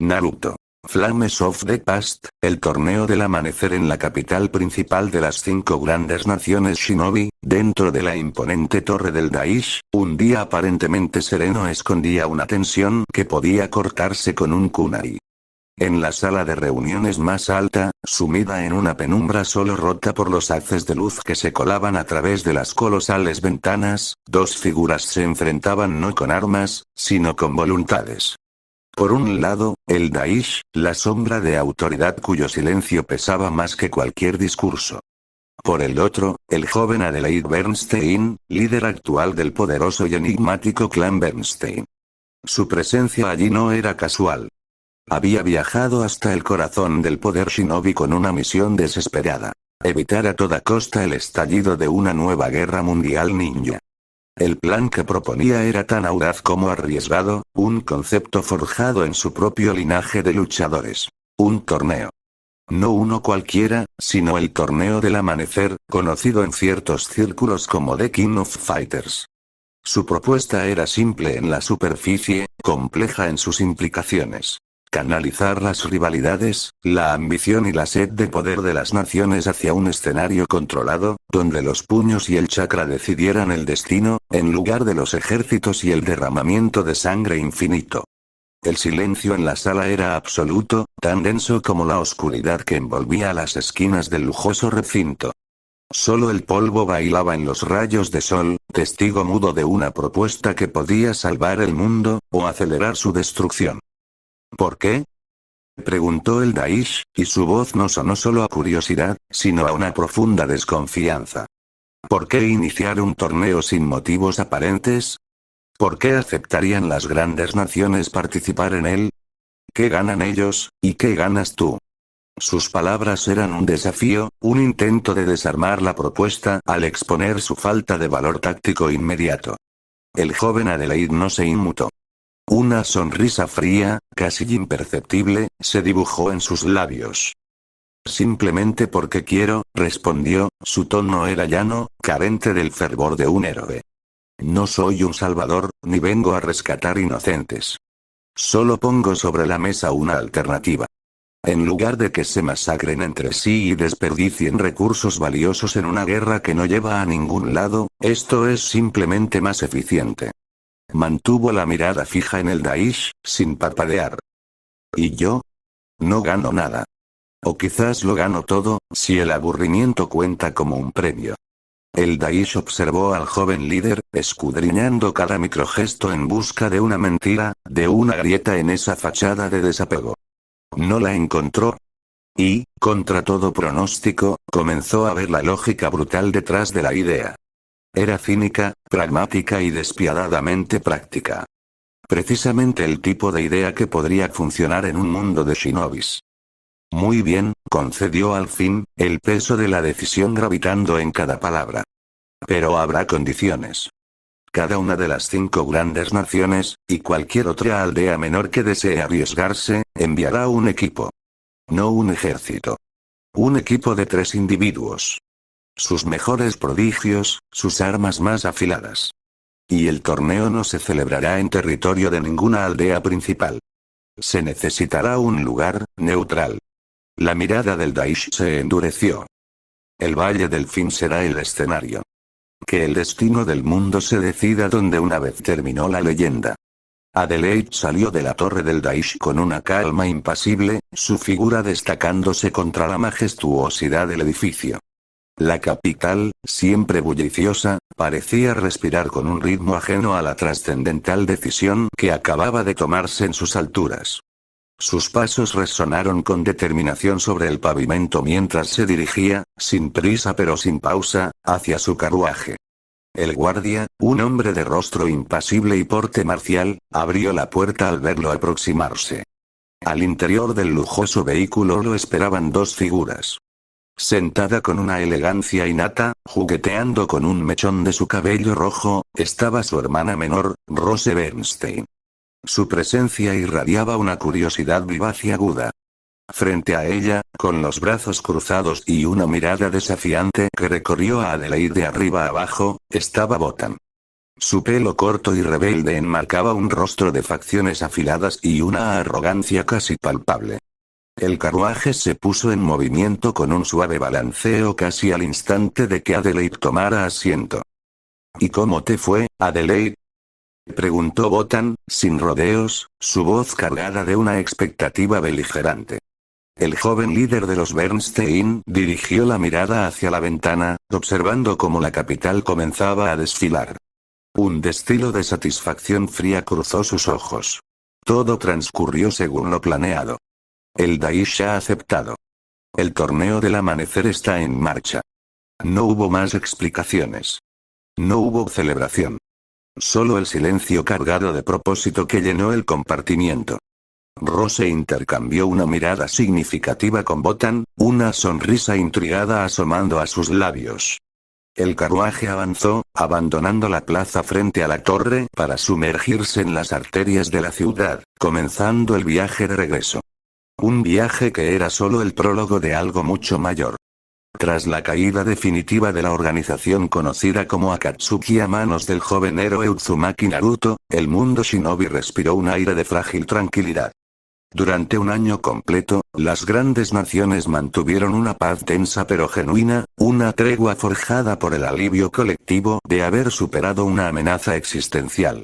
Naruto. Flames of the Past, el torneo del amanecer en la capital principal de las 5 grandes naciones Shinobi, dentro de la imponente torre del Daish, un día aparentemente sereno escondía una tensión que podía cortarse con un kunai. En la sala de reuniones más alta, sumida en una penumbra solo rota por los haces de luz que se colaban a través de las colosales ventanas, dos figuras se enfrentaban no con armas, sino con voluntades. Por un lado, el Daish, la sombra de autoridad cuyo silencio pesaba más que cualquier discurso. Por el otro, el joven Adelaide Bernstein, líder actual del poderoso y enigmático clan Bernstein. Su presencia allí no era casual. Había viajado hasta el corazón del poder shinobi con una misión desesperada: evitar a toda costa el estallido de una nueva guerra mundial ninja. El plan que proponía era tan audaz como arriesgado, un concepto forjado en su propio linaje de luchadores. Un torneo. No uno cualquiera, sino el torneo del amanecer, conocido en ciertos círculos como The King of Fighters. Su propuesta era simple en la superficie, compleja en sus implicaciones. Canalizar las rivalidades, la ambición y la sed de poder de las naciones hacia un escenario controlado, donde los puños y el chakra decidieran el destino, en lugar de los ejércitos y el derramamiento de sangre infinito. El silencio en la sala era absoluto, tan denso como la oscuridad que envolvía las esquinas del lujoso recinto. Solo el polvo bailaba en los rayos de sol, testigo mudo de una propuesta que podía salvar el mundo, o acelerar su destrucción. ¿Por qué?, preguntó el Daish, y su voz no sonó solo a curiosidad, sino a una profunda desconfianza. ¿Por qué iniciar un torneo sin motivos aparentes? ¿Por qué aceptarían las grandes naciones participar en él? ¿Qué ganan ellos, y qué ganas tú? Sus palabras eran un desafío, un intento de desarmar la propuesta al exponer su falta de valor táctico inmediato. El joven Adelaide no se inmutó. Una sonrisa fría, casi imperceptible, se dibujó en sus labios. Simplemente porque quiero, respondió, su tono era llano, carente del fervor de un héroe. No soy un salvador, ni vengo a rescatar inocentes. Solo pongo sobre la mesa una alternativa. En lugar de que se masacren entre sí y desperdicien recursos valiosos en una guerra que no lleva a ningún lado, esto es simplemente más eficiente. Mantuvo la mirada fija en el Daish, sin parpadear. ¿Y yo? No gano nada. O quizás lo gano todo, si el aburrimiento cuenta como un premio. El Daish observó al joven líder, escudriñando cada microgesto en busca de una mentira, de una grieta en esa fachada de desapego. No la encontró. Y, contra todo pronóstico, comenzó a ver la lógica brutal detrás de la idea. Era cínica, pragmática y despiadadamente práctica. Precisamente el tipo de idea que podría funcionar en un mundo de shinobis. Muy bien, concedió al fin, el peso de la decisión gravitando en cada palabra. Pero habrá condiciones. Cada una de las 5 grandes naciones, y cualquier otra aldea menor que desee arriesgarse, enviará un equipo. No un ejército. Un equipo de 3 individuos. Sus mejores prodigios, sus armas más afiladas. Y el torneo no se celebrará en territorio de ninguna aldea principal. Se necesitará un lugar neutral. La mirada del Daish se endureció. El Valle del Fin será el escenario. Que el destino del mundo se decida donde una vez terminó la leyenda. Adelaide salió de la torre del Daish con una calma impasible, su figura destacándose contra la majestuosidad del edificio. La capital, siempre bulliciosa, parecía respirar con un ritmo ajeno a la trascendental decisión que acababa de tomarse en sus alturas. Sus pasos resonaron con determinación sobre el pavimento mientras se dirigía, sin prisa pero sin pausa, hacia su carruaje. El guardia, un hombre de rostro impasible y porte marcial, abrió la puerta al verlo aproximarse. Al interior del lujoso vehículo lo esperaban 2 figuras. Sentada con una elegancia innata, jugueteando con un mechón de su cabello rojo, estaba su hermana menor, Rose Bernstein. Su presencia irradiaba una curiosidad vivaz y aguda. Frente a ella, con los brazos cruzados y una mirada desafiante que recorrió a Adelaide de arriba a abajo, estaba Botan. Su pelo corto y rebelde enmarcaba un rostro de facciones afiladas y una arrogancia casi palpable. El carruaje se puso en movimiento con un suave balanceo casi al instante de que Adelaide tomara asiento. ¿Y cómo te fue, Adelaide? Preguntó Botán, sin rodeos, su voz cargada de una expectativa beligerante. El joven líder de los Bernstein dirigió la mirada hacia la ventana, observando cómo la capital comenzaba a desfilar. Un destello de satisfacción fría cruzó sus ojos. Todo transcurrió según lo planeado. El Daesh ha aceptado. El torneo del amanecer está en marcha. No hubo más explicaciones. No hubo celebración. Solo el silencio cargado de propósito que llenó el compartimiento. Rose intercambió una mirada significativa con Botán, una sonrisa intrigada asomando a sus labios. El carruaje avanzó, abandonando la plaza frente a la torre para sumergirse en las arterias de la ciudad, comenzando el viaje de regreso. Un viaje que era solo el prólogo de algo mucho mayor. Tras la caída definitiva de la organización conocida como Akatsuki a manos del joven héroe Uzumaki Naruto, el mundo shinobi respiró un aire de frágil tranquilidad. Durante un año completo, las grandes naciones mantuvieron una paz tensa pero genuina, una tregua forjada por el alivio colectivo de haber superado una amenaza existencial.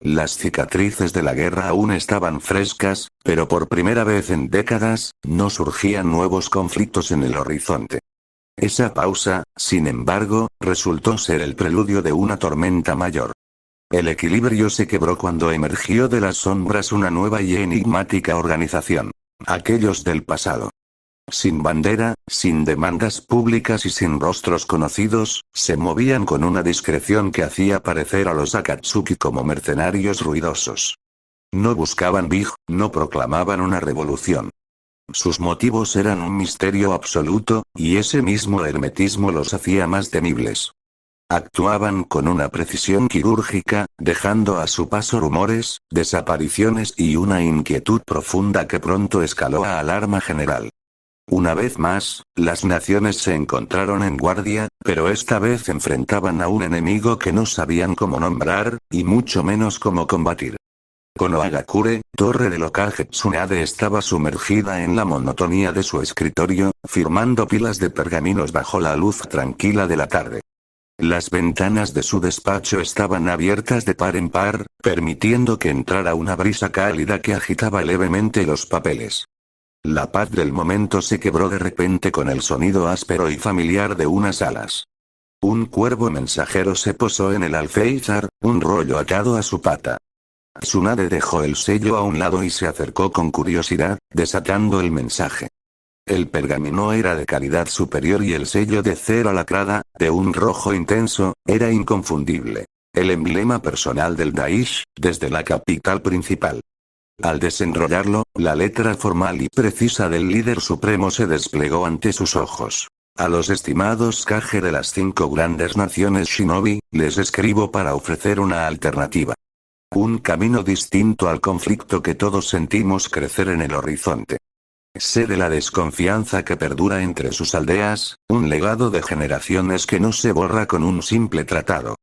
Las cicatrices de la guerra aún estaban frescas, pero por primera vez en décadas, no surgían nuevos conflictos en el horizonte. Esa pausa, sin embargo, resultó ser el preludio de una tormenta mayor. El equilibrio se quebró cuando emergió de las sombras una nueva y enigmática organización. Aquellos del pasado. Sin bandera, sin demandas públicas y sin rostros conocidos, se movían con una discreción que hacía parecer a los Akatsuki como mercenarios ruidosos. No buscaban Big, no proclamaban una revolución. Sus motivos eran un misterio absoluto, y ese mismo hermetismo los hacía más temibles. Actuaban con una precisión quirúrgica, dejando a su paso rumores, desapariciones y una inquietud profunda que pronto escaló a alarma general. Una vez más, las naciones se encontraron en guardia, pero esta vez enfrentaban a un enemigo que no sabían cómo nombrar, y mucho menos cómo combatir. Konohagakure, torre del Hokage Tsunade, estaba sumergida en la monotonía de su escritorio, firmando pilas de pergaminos bajo la luz tranquila de la tarde. Las ventanas de su despacho estaban abiertas de par en par, permitiendo que entrara una brisa cálida que agitaba levemente los papeles. La paz del momento se quebró de repente con el sonido áspero y familiar de unas alas. Un cuervo mensajero se posó en el alféizar, un rollo atado a su pata. Tsunade dejó el sello a un lado y se acercó con curiosidad, desatando el mensaje. El pergamino era de calidad superior y el sello de cera lacrada, de un rojo intenso, era inconfundible. El emblema personal del Daesh, desde la capital principal. Al desenrollarlo, la letra formal y precisa del líder supremo se desplegó ante sus ojos. A los estimados Kage de las 5 grandes naciones shinobi, les escribo para ofrecer una alternativa. Un camino distinto al conflicto que todos sentimos crecer en el horizonte. Sé de la desconfianza que perdura entre sus aldeas, un legado de generaciones que no se borra con un simple tratado.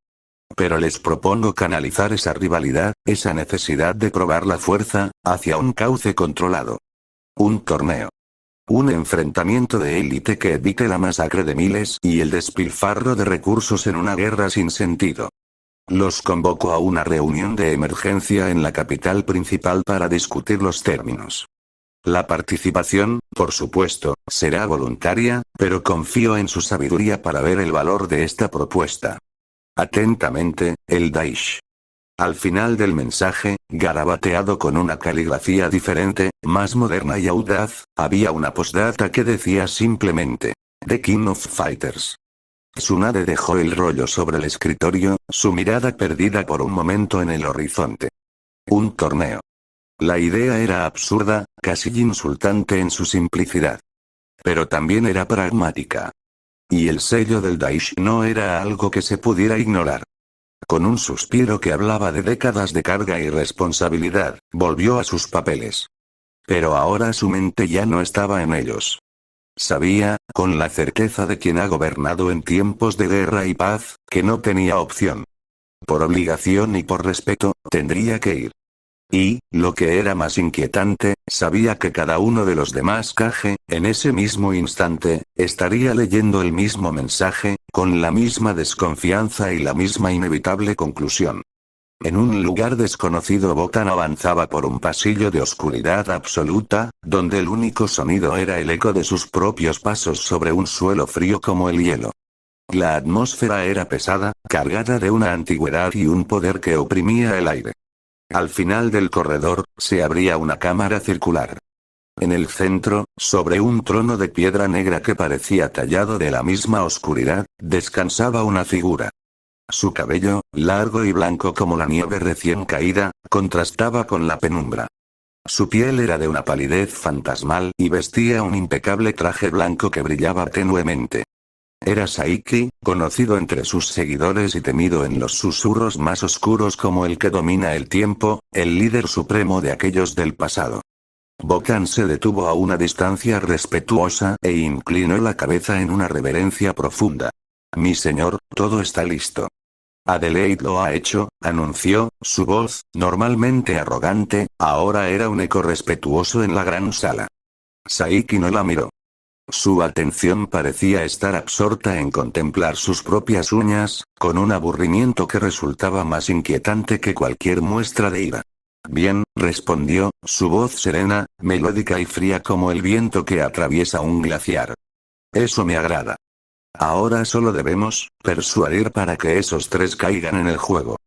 Pero les propongo canalizar esa rivalidad, esa necesidad de probar la fuerza, hacia un cauce controlado. Un torneo. Un enfrentamiento de élite que evite la masacre de miles y el despilfarro de recursos en una guerra sin sentido. Los convoco a una reunión de emergencia en la capital principal para discutir los términos. La participación, por supuesto, será voluntaria, pero confío en su sabiduría para ver el valor de esta propuesta. Atentamente, el Daesh. Al final del mensaje, garabateado con una caligrafía diferente, más moderna y audaz, había una postdata que decía simplemente: The King of Fighters. Tsunade dejó el rollo sobre el escritorio, su mirada perdida por un momento en el horizonte. Un torneo. La idea era absurda, casi insultante en su simplicidad. Pero también era pragmática. Y el sello del Daesh no era algo que se pudiera ignorar. Con un suspiro que hablaba de décadas de carga y responsabilidad, volvió a sus papeles. Pero ahora su mente ya no estaba en ellos. Sabía, con la certeza de quien ha gobernado en tiempos de guerra y paz, que no tenía opción. por obligación y por respeto, tendría que ir. Y, lo que era más inquietante, sabía que cada uno de los demás Kage, en ese mismo instante, estaría leyendo el mismo mensaje, con la misma desconfianza y la misma inevitable conclusión. En un lugar desconocido Botan avanzaba por un pasillo de oscuridad absoluta, donde el único sonido era el eco de sus propios pasos sobre un suelo frío como el hielo. La atmósfera era pesada, cargada de una antigüedad y un poder que oprimía el aire. Al final del corredor, se abría una cámara circular. En el centro, sobre un trono de piedra negra que parecía tallado de la misma oscuridad, descansaba una figura. Su cabello, largo y blanco como la nieve recién caída, contrastaba con la penumbra. Su piel era de una palidez fantasmal y vestía un impecable traje blanco que brillaba tenuemente. Era Saiki, conocido entre sus seguidores y temido en los susurros más oscuros como el que domina el tiempo, el líder supremo de aquellos del pasado. Botan se detuvo a una distancia respetuosa e inclinó la cabeza en una reverencia profunda. Mi señor, todo está listo. Adelaide lo ha hecho, anunció, su voz, normalmente arrogante, ahora era un eco respetuoso en la gran sala. Saiki no la miró. Su atención parecía estar absorta en contemplar sus propias uñas, con un aburrimiento que resultaba más inquietante que cualquier muestra de ira. Bien, respondió, su voz serena, melódica y fría como el viento que atraviesa un glaciar. Eso me agrada. Ahora solo debemos persuadir para que esos tres caigan en el juego.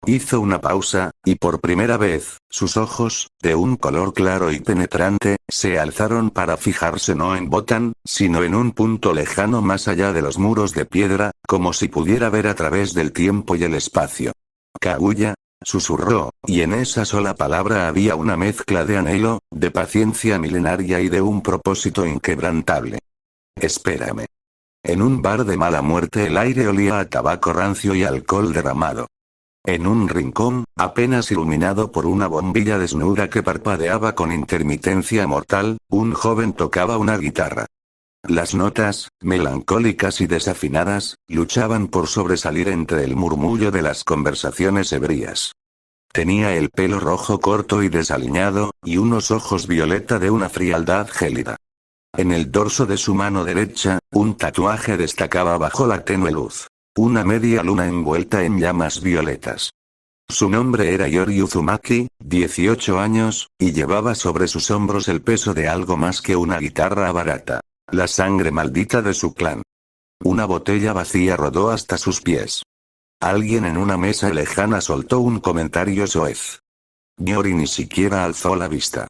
Hizo una pausa, y por primera vez, sus ojos, de un color claro y penetrante, se alzaron para fijarse no en Botan, sino en un punto lejano más allá de los muros de piedra, como si pudiera ver a través del tiempo y el espacio. Kaguya, susurró, y en esa sola palabra había una mezcla de anhelo, de paciencia milenaria y de un propósito inquebrantable. Espérame. En un bar de mala muerte el aire olía a tabaco rancio y alcohol derramado. En un rincón, apenas iluminado por una bombilla desnuda que parpadeaba con intermitencia mortal, un joven tocaba una guitarra. Las notas, melancólicas y desafinadas, luchaban por sobresalir entre el murmullo de las conversaciones ebrías. Tenía el pelo rojo corto y desaliñado, y unos ojos violeta de una frialdad gélida. En el dorso de su mano derecha, un tatuaje destacaba bajo la tenue luz. Una media luna envuelta en llamas violetas. Su nombre era Yori Uzumaki, 18 años, y llevaba sobre sus hombros el peso de algo más que una guitarra barata. La sangre maldita de su clan. Una botella vacía rodó hasta sus pies. Alguien en una mesa lejana soltó un comentario soez. Yori ni siquiera alzó la vista.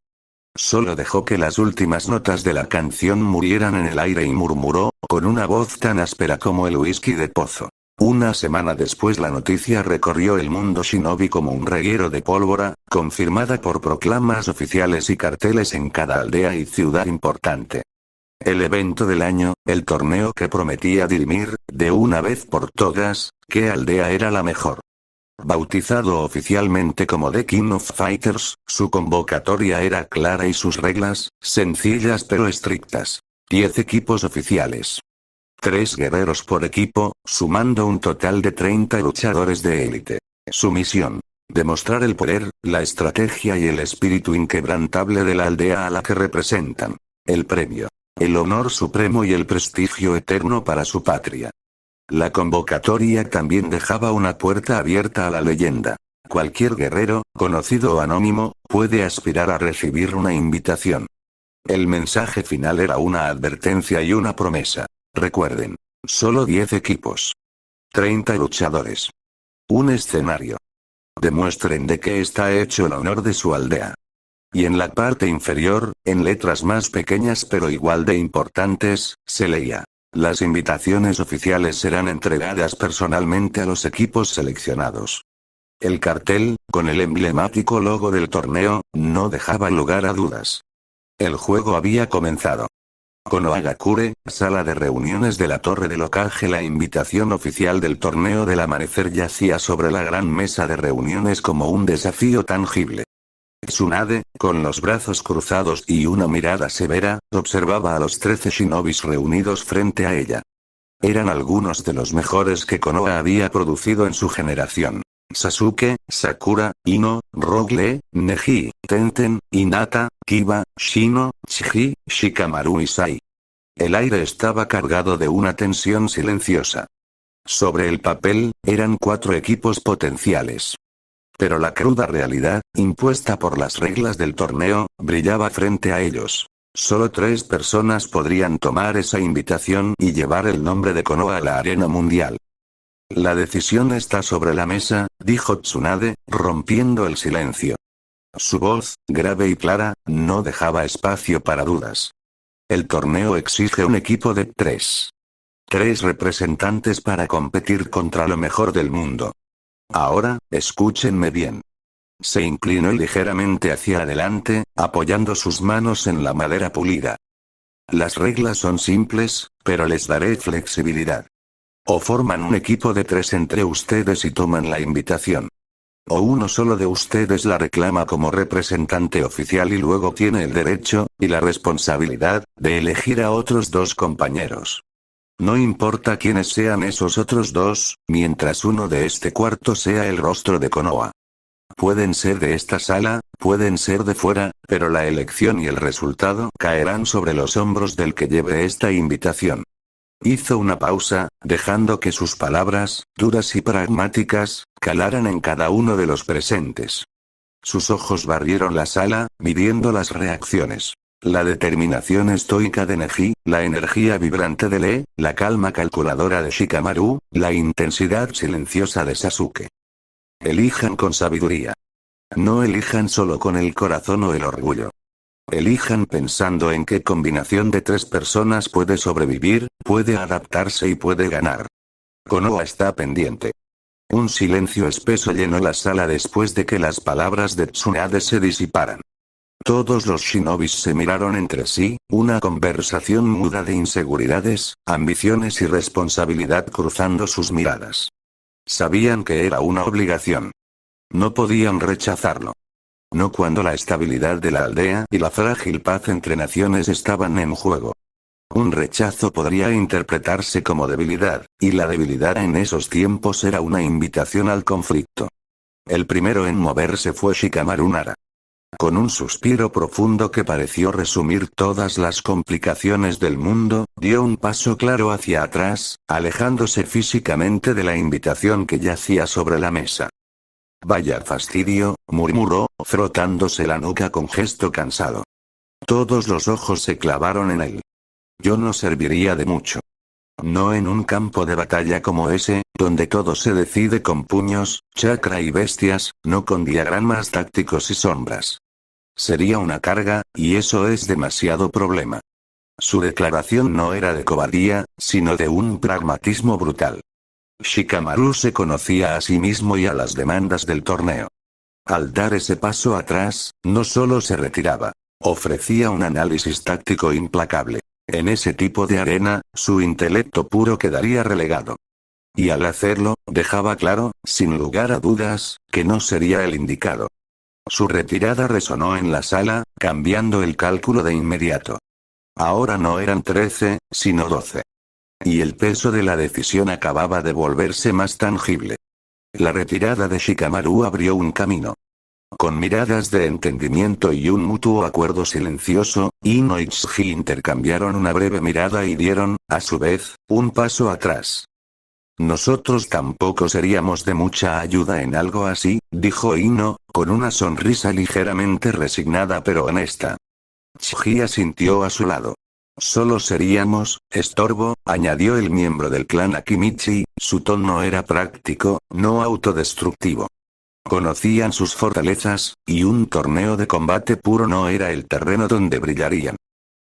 Solo dejó que las últimas notas de la canción murieran en el aire y murmuró, con una voz tan áspera como el whisky de pozo. Una semana después la noticia recorrió el mundo shinobi como un reguero de pólvora, confirmada por proclamas oficiales y carteles en cada aldea y ciudad importante. El evento del año, el torneo que prometía dirimir, de una vez por todas, qué aldea era la mejor. Bautizado oficialmente como The King of Fighters, su convocatoria era clara y sus reglas, sencillas pero estrictas. 10 equipos oficiales. 3 guerreros por equipo, sumando un total de 30 luchadores de élite. Su misión. Demostrar el poder, la estrategia y el espíritu inquebrantable de la aldea a la que representan. El premio. El honor supremo y el prestigio eterno para su patria. La convocatoria también dejaba una puerta abierta a la leyenda. Cualquier guerrero, conocido o anónimo, puede aspirar a recibir una invitación. El mensaje final era una advertencia y una promesa. Recuerden, solo 10 equipos. 30 luchadores. Un escenario. Demuestren de qué está hecho el honor de su aldea. Y en la parte inferior, en letras más pequeñas pero igual de importantes, se leía. Las invitaciones oficiales serán entregadas personalmente a los equipos seleccionados. El cartel, con el emblemático logo del torneo, no dejaba lugar a dudas. El juego había comenzado. Konohagakure, sala de reuniones de la Torre del Hokage. La invitación oficial del torneo del amanecer yacía sobre la gran mesa de reuniones como un desafío tangible. Tsunade, con los brazos cruzados y una mirada severa, observaba a los 13 shinobis reunidos frente a ella. Eran algunos de los mejores que Konoha había producido en su generación. Sasuke, Sakura, Ino, Rogue Lee, Neji, Tenten, Hinata, Kiba, Shino, Chiji, Shikamaru y Sai. El aire estaba cargado de una tensión silenciosa. Sobre el papel, eran 4 equipos potenciales. Pero la cruda realidad, impuesta por las reglas del torneo, brillaba frente a ellos. Solo 3 personas podrían tomar esa invitación y llevar el nombre de Konoha a la arena mundial. La decisión está sobre la mesa, dijo Tsunade, rompiendo el silencio. Su voz, grave y clara, no dejaba espacio para dudas. El torneo exige un equipo de 3. 3 representantes para competir contra lo mejor del mundo. Ahora, escúchenme bien. Se inclinó ligeramente hacia adelante, apoyando sus manos en la madera pulida. Las reglas son simples, pero les daré flexibilidad. O forman un equipo de 3 entre ustedes y toman la invitación. O uno solo de ustedes la reclama como representante oficial y luego tiene el derecho, y la responsabilidad, de elegir a otros 2 compañeros. No importa quiénes sean esos otros 2, mientras uno de este cuarto sea el rostro de Konoha. Pueden ser de esta sala, pueden ser de fuera, pero la elección y el resultado caerán sobre los hombros del que lleve esta invitación. Hizo una pausa, dejando que sus palabras, duras y pragmáticas, calaran en cada uno de los presentes. Sus ojos barrieron la sala, midiendo las reacciones. La determinación estoica de Neji, la energía vibrante de Lee, la calma calculadora de Shikamaru, la intensidad silenciosa de Sasuke. Elijan con sabiduría. No elijan solo con el corazón o el orgullo. Elijan pensando en qué combinación de 3 personas puede sobrevivir, puede adaptarse y puede ganar. Konoha está pendiente. Un silencio espeso llenó la sala después de que las palabras de Tsunade se disiparan. Todos los shinobis se miraron entre sí, una conversación muda de inseguridades, ambiciones y responsabilidad cruzando sus miradas. Sabían que era una obligación. No podían rechazarlo. No cuando la estabilidad de la aldea y la frágil paz entre naciones estaban en juego. Un rechazo podría interpretarse como debilidad, y la debilidad en esos tiempos era una invitación al conflicto. El primero en moverse fue Shikamaru Nara. Con un suspiro profundo que pareció resumir todas las complicaciones del mundo, dio un paso claro hacia atrás, alejándose físicamente de la invitación que yacía sobre la mesa. Vaya fastidio, murmuró, frotándose la nuca con gesto cansado. Todos los ojos se clavaron en él. Yo no serviría de mucho. No en un campo de batalla como ese, donde todo se decide con puños, chakra y bestias, no con diagramas tácticos y sombras. Sería una carga, y eso es demasiado problema. Su declaración no era de cobardía, sino de un pragmatismo brutal. Shikamaru se conocía a sí mismo y a las demandas del torneo. Al dar ese paso atrás, no solo se retiraba, ofrecía un análisis táctico implacable. En ese tipo de arena, su intelecto puro quedaría relegado. Y al hacerlo, dejaba claro, sin lugar a dudas, que no sería el indicado. Su retirada resonó en la sala, cambiando el cálculo de inmediato. Ahora no eran 13, sino 12. Y el peso de la decisión acababa de volverse más tangible. La retirada de Shikamaru abrió un camino. Con miradas de entendimiento y un mutuo acuerdo silencioso, Ino y Tsuji intercambiaron una breve mirada y dieron, a su vez, un paso atrás. Nosotros tampoco seríamos de mucha ayuda en algo así, dijo Ino, con una sonrisa ligeramente resignada pero honesta. Tsuji asintió a su lado. Solo seríamos, estorbo, añadió el miembro del clan Akimichi, su tono era práctico, no autodestructivo. Conocían sus fortalezas, y un torneo de combate puro no era el terreno donde brillarían.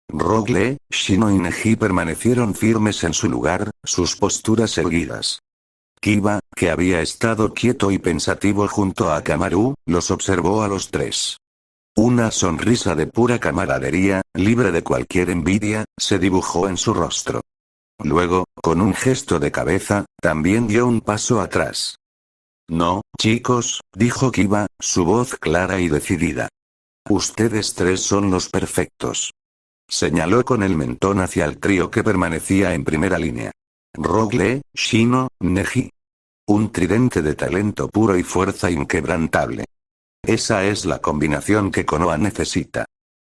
Rogue Lee, Shino y Neji permanecieron firmes en su lugar, sus posturas erguidas. Kiba, que había estado quieto y pensativo junto a Kamaru, los observó a los 3. Una sonrisa de pura camaradería, libre de cualquier envidia, se dibujó en su rostro. Luego, con un gesto de cabeza, también dio un paso atrás. No, chicos, dijo Kiba, su voz clara y decidida. Ustedes 3 son los perfectos. Señaló con el mentón hacia el trío que permanecía en primera línea. Rogue Lee, Shino, Neji. Un tridente de talento puro y fuerza inquebrantable. Esa es la combinación que Konoha necesita.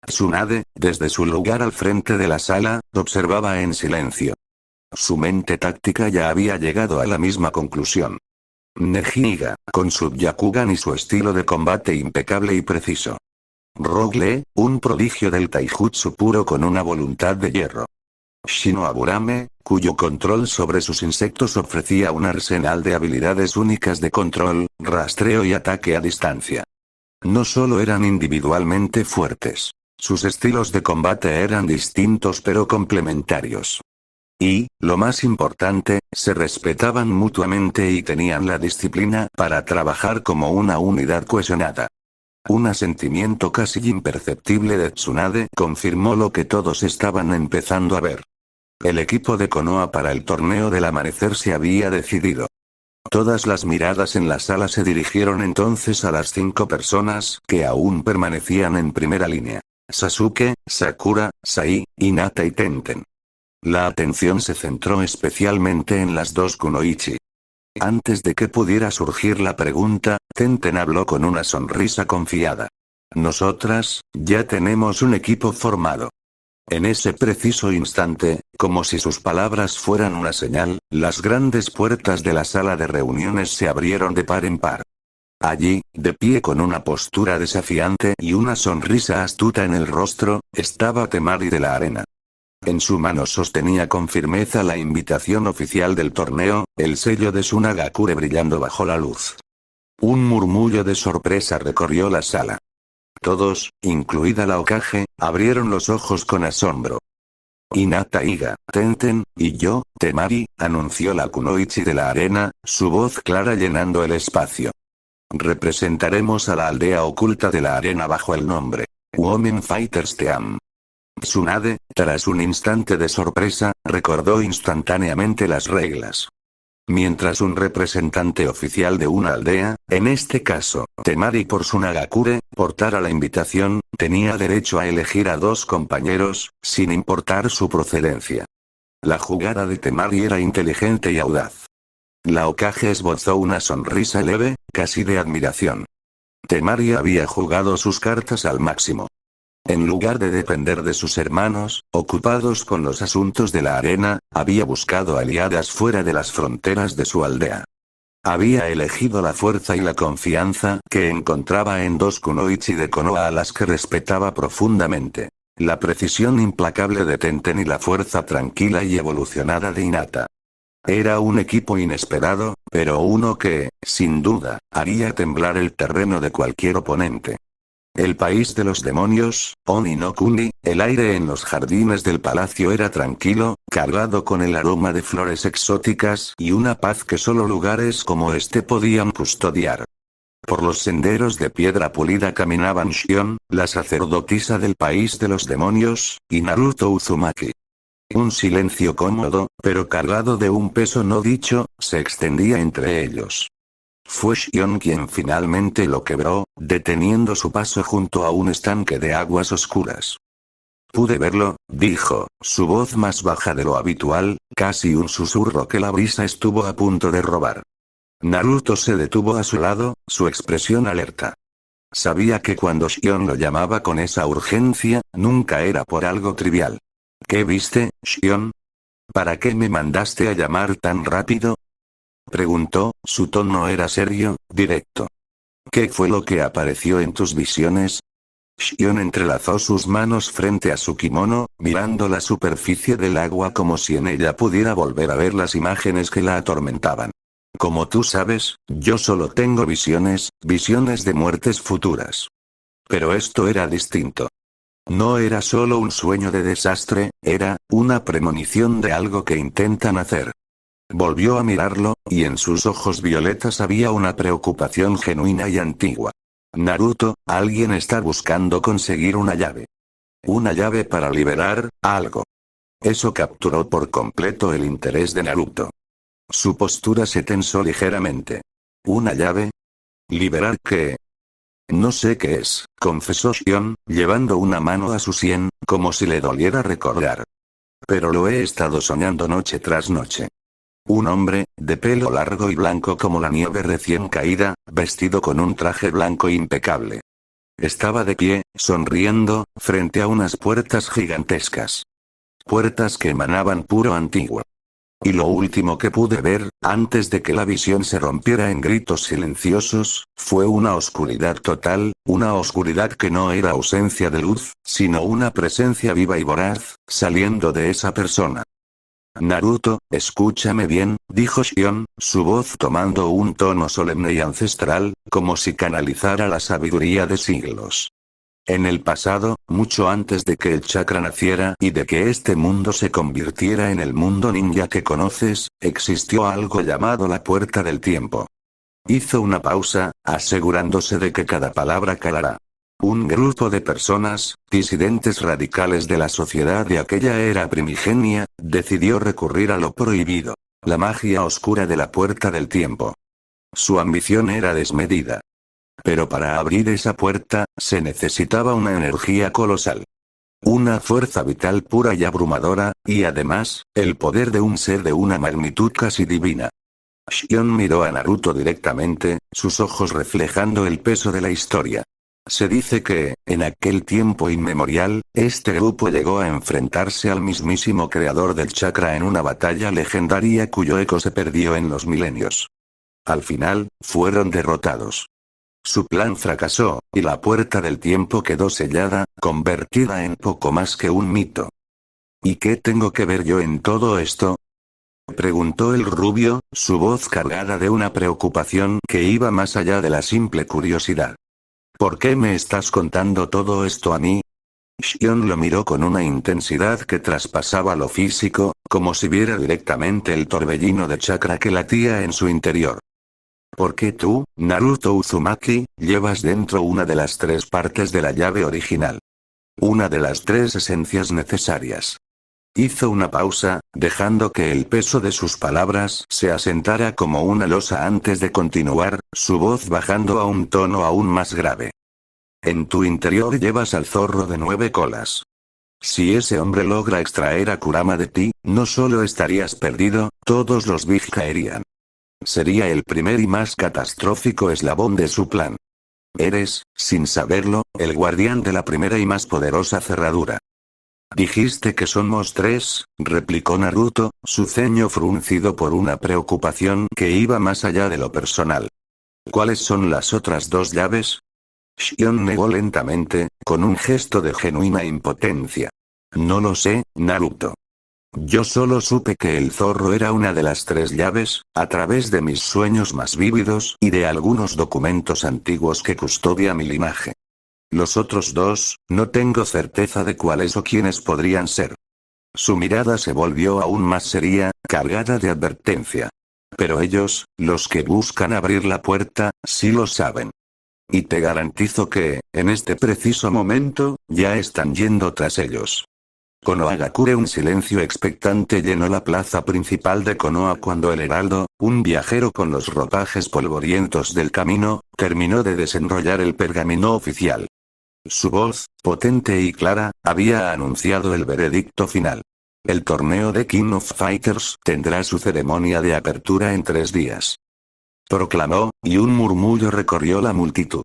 Tsunade, desde su lugar al frente de la sala, observaba en silencio. Su mente táctica ya había llegado a la misma conclusión. Neji, con su Byakugan y su estilo de combate impecable y preciso. Rogue Lee, un prodigio del taijutsu puro con una voluntad de hierro. Shino Aburame, cuyo control sobre sus insectos ofrecía un arsenal de habilidades únicas de control, rastreo y ataque a distancia. No solo eran individualmente fuertes. Sus estilos de combate eran distintos pero complementarios. Y, lo más importante, se respetaban mutuamente y tenían la disciplina para trabajar como una unidad cohesionada. Un asentimiento casi imperceptible de Tsunade confirmó lo que todos estaban empezando a ver. El equipo de Konoha para el torneo del amanecer se había decidido. Todas las miradas en la sala se dirigieron entonces a las 5 personas que aún permanecían en primera línea. Sasuke, Sakura, Sai, Hinata y Tenten. La atención se centró especialmente en las dos kunoichi. Antes de que pudiera surgir la pregunta, Tenten habló con una sonrisa confiada. Nosotras, ya tenemos un equipo formado. En ese preciso instante, como si sus palabras fueran una señal, las grandes puertas de la sala de reuniones se abrieron de par en par. Allí, de pie con una postura desafiante y una sonrisa astuta en el rostro, estaba Temari de la Arena. En su mano sostenía con firmeza la invitación oficial del torneo, el sello de Tsunagakure brillando bajo la luz. Un murmullo de sorpresa recorrió la sala. Todos, incluida la Hokage, abrieron los ojos con asombro. Hinata, Iga, Tenten, y yo, Temari, anunció la kunoichi de la arena, su voz clara llenando el espacio. Representaremos a la aldea oculta de la arena bajo el nombre Women Fighters Team. Tsunade, tras un instante de sorpresa, recordó instantáneamente las reglas. Mientras un representante oficial de una aldea, en este caso, Temari por Tsunagakure, portara la invitación, tenía derecho a elegir a 2 compañeros, sin importar su procedencia. La jugada de Temari era inteligente y audaz. La Hokage esbozó una sonrisa leve, casi de admiración. Temari había jugado sus cartas al máximo. En lugar de depender de sus hermanos, ocupados con los asuntos de la arena, había buscado aliadas fuera de las fronteras de su aldea. Había elegido la fuerza y la confianza que encontraba en 2 kunoichi de Konoha a las que respetaba profundamente. La precisión implacable de Tenten y la fuerza tranquila y evolucionada de Hinata. Era un equipo inesperado, pero uno que, sin duda, haría temblar el terreno de cualquier oponente. El país de los demonios, Oni no Kuni, el aire en los jardines del palacio era tranquilo, cargado con el aroma de flores exóticas y una paz que solo lugares como este podían custodiar. Por los senderos de piedra pulida caminaban Shion, la sacerdotisa del país de los demonios, y Naruto Uzumaki. Un silencio cómodo, pero cargado de un peso no dicho, se extendía entre ellos. Fue Shion quien finalmente lo quebró, deteniendo su paso junto a un estanque de aguas oscuras. Pude verlo, dijo, su voz más baja de lo habitual, casi un susurro que la brisa estuvo a punto de robar. Naruto se detuvo a su lado, su expresión alerta. Sabía que cuando Shion lo llamaba con esa urgencia, nunca era por algo trivial. ¿Qué viste, Shion? ¿Para qué me mandaste a llamar tan rápido? Preguntó, su tono era serio, directo. ¿Qué fue lo que apareció en tus visiones? Shion entrelazó sus manos frente a su kimono, mirando la superficie del agua como si en ella pudiera volver a ver las imágenes que la atormentaban. Como tú sabes, yo solo tengo visiones de muertes futuras. Pero esto era distinto. No era solo un sueño de desastre, era una premonición de algo que intentan hacer. Volvió a mirarlo, y en sus ojos violetas había una preocupación genuina y antigua. Naruto, alguien está buscando conseguir una llave. Una llave para liberar algo. Eso capturó por completo el interés de Naruto. Su postura se tensó ligeramente. ¿Una llave? ¿Liberar qué? No sé qué es, confesó Shion, llevando una mano a su sien, como si le doliera recordar. Pero lo he estado soñando noche tras noche. Un hombre, de pelo largo y blanco como la nieve recién caída, vestido con un traje blanco impecable. Estaba de pie, sonriendo, frente a unas puertas gigantescas. Puertas que emanaban puro antiguo. Y lo último que pude ver, antes de que la visión se rompiera en gritos silenciosos, fue una oscuridad total, una oscuridad que no era ausencia de luz, sino una presencia viva y voraz, saliendo de esa persona. Naruto, escúchame bien, dijo Shion, su voz tomando un tono solemne y ancestral, como si canalizara la sabiduría de siglos. En el pasado, mucho antes de que el chakra naciera y de que este mundo se convirtiera en el mundo ninja que conoces, existió algo llamado la Puerta del Tiempo. Hizo una pausa, asegurándose de que cada palabra calara. Un grupo de personas, disidentes radicales de la sociedad de aquella era primigenia, decidió recurrir a lo prohibido. La magia oscura de la Puerta del Tiempo. Su ambición era desmedida. Pero para abrir esa puerta, se necesitaba una energía colosal. Una fuerza vital pura y abrumadora, y además, el poder de un ser de una magnitud casi divina. Shion miró a Naruto directamente, sus ojos reflejando el peso de la historia. Se dice que, en aquel tiempo inmemorial, este grupo llegó a enfrentarse al mismísimo creador del chakra en una batalla legendaria cuyo eco se perdió en los milenios. Al final, fueron derrotados. Su plan fracasó, y la Puerta del Tiempo quedó sellada, convertida en poco más que un mito. ¿Y qué tengo que ver yo en todo esto? Preguntó el rubio, su voz cargada de una preocupación que iba más allá de la simple curiosidad. ¿Por qué me estás contando todo esto a mí? Shion lo miró con una intensidad que traspasaba lo físico, como si viera directamente el torbellino de chakra que latía en su interior. Porque tú, Naruto Uzumaki, llevas dentro una de las tres partes de la llave original. Una de las tres esencias necesarias. Hizo una pausa, dejando que el peso de sus palabras se asentara como una losa antes de continuar, su voz bajando a un tono aún más grave. En tu interior llevas al zorro de 9 colas. Si ese hombre logra extraer a Kurama de ti, no solo estarías perdido, todos los Big caerían. Sería el primer y más catastrófico eslabón de su plan. Eres, sin saberlo, el guardián de la primera y más poderosa cerradura. Dijiste que somos tres, replicó Naruto, su ceño fruncido por una preocupación que iba más allá de lo personal. ¿Cuáles son las otras dos llaves? Shion negó lentamente, con un gesto de genuina impotencia. No lo sé, Naruto. Yo solo supe que el zorro era una de las tres llaves, a través de mis sueños más vívidos y de algunos documentos antiguos que custodia mi linaje. Los otros dos, no tengo certeza de cuáles o quiénes podrían ser. Su mirada se volvió aún más seria, cargada de advertencia. Pero ellos, los que buscan abrir la puerta, sí lo saben. Y te garantizo que, en este preciso momento, ya están yendo tras ellos. Konohagakure. Un silencio expectante llenó la plaza principal de Konoha cuando el heraldo, un viajero con los ropajes polvorientos del camino, terminó de desenrollar el pergamino oficial. Su voz, potente y clara, había anunciado el veredicto final. El torneo de King of Fighters tendrá su ceremonia de apertura en 3 días. Proclamó, y un murmullo recorrió la multitud.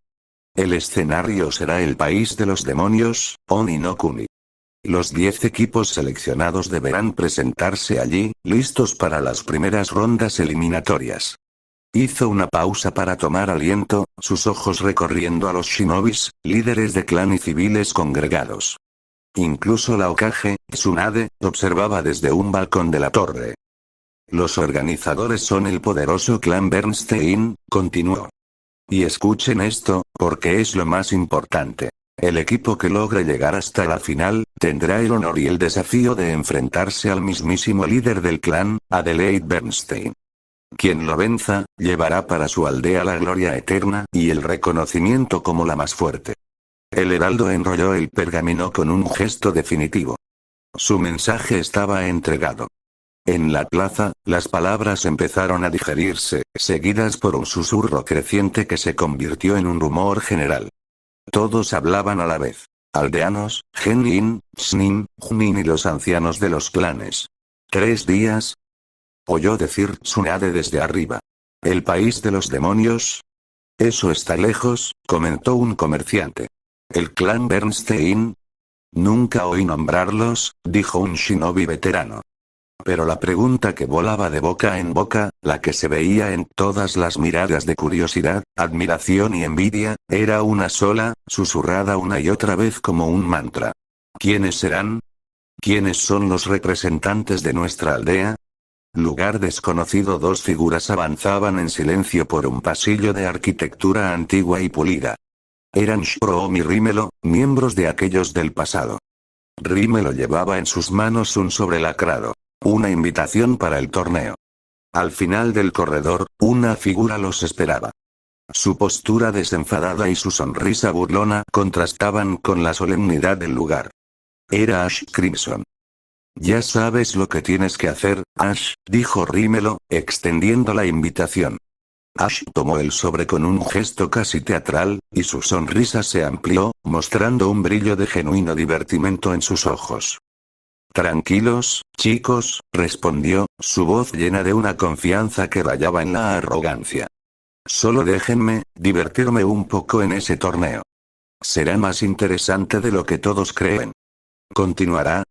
El escenario será el país de los demonios, Oni no Kuni. Los 10 equipos seleccionados deberán presentarse allí, listos para las primeras rondas eliminatorias. Hizo una pausa para tomar aliento, sus ojos recorriendo a los shinobis, líderes de clan y civiles congregados. Incluso la Hokage, Tsunade, observaba desde un balcón de la torre. Los organizadores son el poderoso clan Bernstein, continuó. Y escuchen esto, porque es lo más importante. El equipo que logre llegar hasta la final, tendrá el honor y el desafío de enfrentarse al mismísimo líder del clan, Adelaide Bernstein. Quien lo venza, llevará para su aldea la gloria eterna y el reconocimiento como la más fuerte. El heraldo enrolló el pergamino con un gesto definitivo. Su mensaje estaba entregado. En la plaza, las palabras empezaron a digerirse, seguidas por un susurro creciente que se convirtió en un rumor general. Todos hablaban a la vez. Aldeanos, Genin, Shnin, Junin y los ancianos de los clanes. 3 días. oyó decir Tsunade desde arriba. ¿El país de los demonios? Eso está lejos, comentó un comerciante. ¿El clan Bernstein? Nunca oí nombrarlos, dijo un shinobi veterano. Pero la pregunta que volaba de boca en boca, la que se veía en todas las miradas de curiosidad, admiración y envidia, era una sola, susurrada una y otra vez como un mantra. ¿Quiénes serán? ¿Quiénes son los representantes de nuestra aldea? Lugar desconocido. Dos figuras avanzaban en silencio por un pasillo de arquitectura antigua y pulida. Eran Shoroom y Rímelo, miembros de aquellos del pasado. Rímelo llevaba en sus manos un sobrelacrado. Una invitación para el torneo. Al final del corredor, una figura los esperaba. Su postura desenfadada y su sonrisa burlona contrastaban con la solemnidad del lugar. Era Ash Crimson. Ya sabes lo que tienes que hacer, Ash, dijo Rímelo, extendiendo la invitación. Ash tomó el sobre con un gesto casi teatral, y su sonrisa se amplió, mostrando un brillo de genuino divertimento en sus ojos. Tranquilos, chicos, respondió, su voz llena de una confianza que rayaba en la arrogancia. Solo déjenme divertirme un poco en ese torneo. Será más interesante de lo que todos creen. Continuará,